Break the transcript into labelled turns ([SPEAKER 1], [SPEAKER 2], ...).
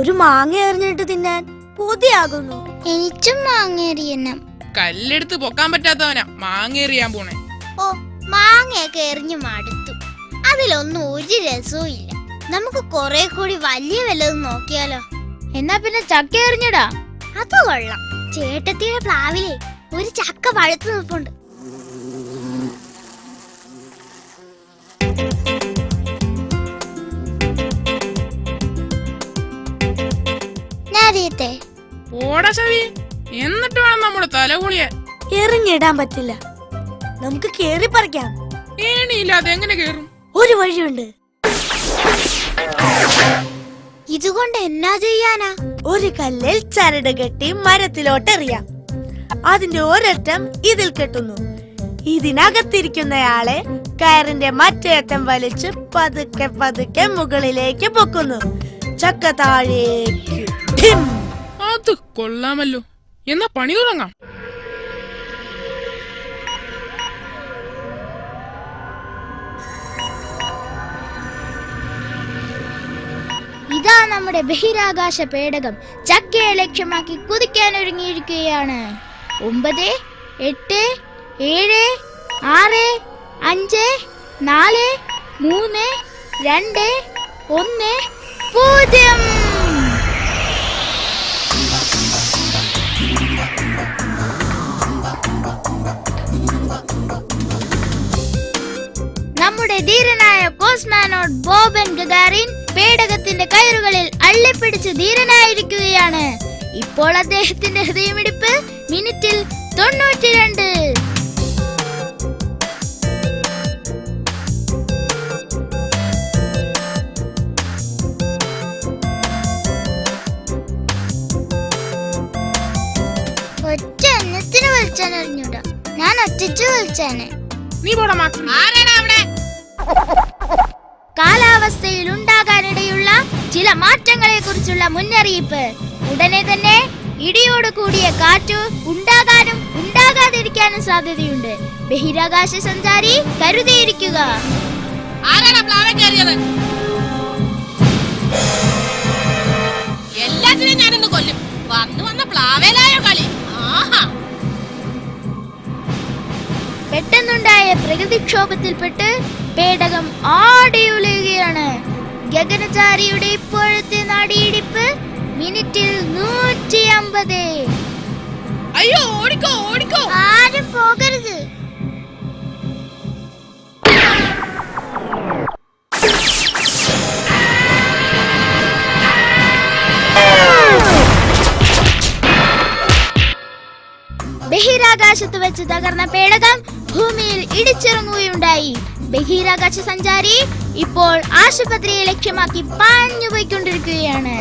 [SPEAKER 1] ഒരു മാങ്ങ എറിഞ്ഞിട്ട് തിന്നാൻ കൊതിയാകുന്നു.
[SPEAKER 2] എനിക്കും മാങ്ങേറിയണം.
[SPEAKER 3] കല്ലെടുത്ത് പൊക്കാൻ പറ്റാത്തവനാ മാങ്ങേറിയാൻ പോണേ.
[SPEAKER 2] ഓ, മാങ്ങയൊക്കെ എറിഞ്ഞു മടുത്തു. അതിലൊന്നും ഒരു രസവും ഇല്ല. നമുക്ക് കുറെ കൂടി വലിയ വല്ലതും നോക്കിയാലോ?
[SPEAKER 4] എന്നാ പിന്നെ ചക്ക എറിഞ്ഞിടാ.
[SPEAKER 2] അത് കൊള്ളാം. ചേട്ടത്തിയുടെ പ്ലാവിലെ ഒരു ചക്ക പഴുത്തു നിൽപ്പുണ്ട്.
[SPEAKER 3] എന്നിട്ട് വേണം നമ്മുടെ തലകുളിയാൻ.
[SPEAKER 1] എറിഞ്ഞിടാൻ പറ്റില്ല. നമുക്ക് കേറി പറിക്കാം.
[SPEAKER 3] ഏണിയില്ലാതെ എങ്ങനെ കേറും?
[SPEAKER 1] ഒരു വഴിയുണ്ട്.
[SPEAKER 2] ഇതുകൊണ്ട് എന്നാ ചെയ്യാനാ?
[SPEAKER 1] ഒരു കല്ലിൽ ചരട് കെട്ടി മരത്തിലോട്ട് എറിയാം. അതിന്റെ ഒരറ്റം ഇതിൽ കെട്ടുന്നു. ഇതിനകത്തിരിക്കുന്നയാളെ കയറിന്റെ മറ്റേ അറ്റം വലിച്ച് പതുക്കെ പതുക്കെ മുകളിലേക്ക് പൊക്കുന്നു. ചക്ക താഴേക്ക്.
[SPEAKER 3] അത് കൊള്ളാമല്ലോ. എന്നാ പണി തുടങ്ങാം.
[SPEAKER 4] ഇതാ നമ്മുടെ ബഹിരാകാശ പേടകം ചക്കയെ ലക്ഷ്യമാക്കി കുതിക്കാൻ ഒരുങ്ങിയിരിക്കുകയാണ്. 9, 8, 7, 6, 5, 4, 3, 2, 1, 0. നമ്മുടെ ധീരനായ കോസ്മോനോട്ട് ബോബൻ ഗഗാറിൻ പേടകത്തിന്റെ കയറുകളിൽ അള്ളിപ്പിടിച്ച് ധീരനായിരിക്കുകയാണ്. ഇപ്പോൾ അദ്ദേഹത്തിന്റെ ഹൃദയമിടിപ്പ് മിനിറ്റിൽ 92.
[SPEAKER 2] ഒറ്റ എണ്ണത്തിന് വലിച്ചാൻ അറിഞ്ഞൂടാ. ഞാൻ ഒറ്റച്ചു വലിച്ചാനെ.
[SPEAKER 3] നീ പോടാ.
[SPEAKER 4] കാലാവസ്ഥയിൽ ഉണ്ടാകാനിടയുള്ള ചില മാറ്റങ്ങളെ കുറിച്ചുള്ള മുന്നറിയിപ്പ്. ഉടനെ തന്നെ ഇടിയോട് കൂടിയ കാറ്റ് ഉണ്ടാകാനും ഉണ്ടാകാതിരിക്കാനും സാധ്യതയുണ്ട്. ബഹിരാകാശ സഞ്ചാരി കരുതിയിരിക്കുക.
[SPEAKER 5] എല്ലാത്തിനും ഞാനൊന്ന് കൊല്ലും. വന്ന പ്ലാവേലായ കളി.
[SPEAKER 4] പെട്ടെന്നുണ്ടായ പ്രകൃതിക്ഷോഭത്തിൽപ്പെട്ട് പേടകം ആടിയുലയുകയാണ്. ഗഗനചാരിയുടെ ഇപ്പോഴത്തെ നാടിയിടിപ്പ് മിനിറ്റിൽ 150.
[SPEAKER 5] അയ്യോ, ഓടിക്കോ ഓടിക്കോ.
[SPEAKER 2] ആരും പോകരുത്.
[SPEAKER 4] ബഹിരാകാശത്ത് വെച്ച് തകർന്ന പേടകം ഭൂമിയിൽ ഇടിച്ചിറങ്ങുകയുണ്ടായി. ബഹിരാകാശ സഞ്ചാരി ഇപ്പോൾ ആശുപത്രിയെ ലക്ഷ്യമാക്കി പാഞ്ഞുപോയിക്കൊണ്ടിരിക്കുകയാണ്.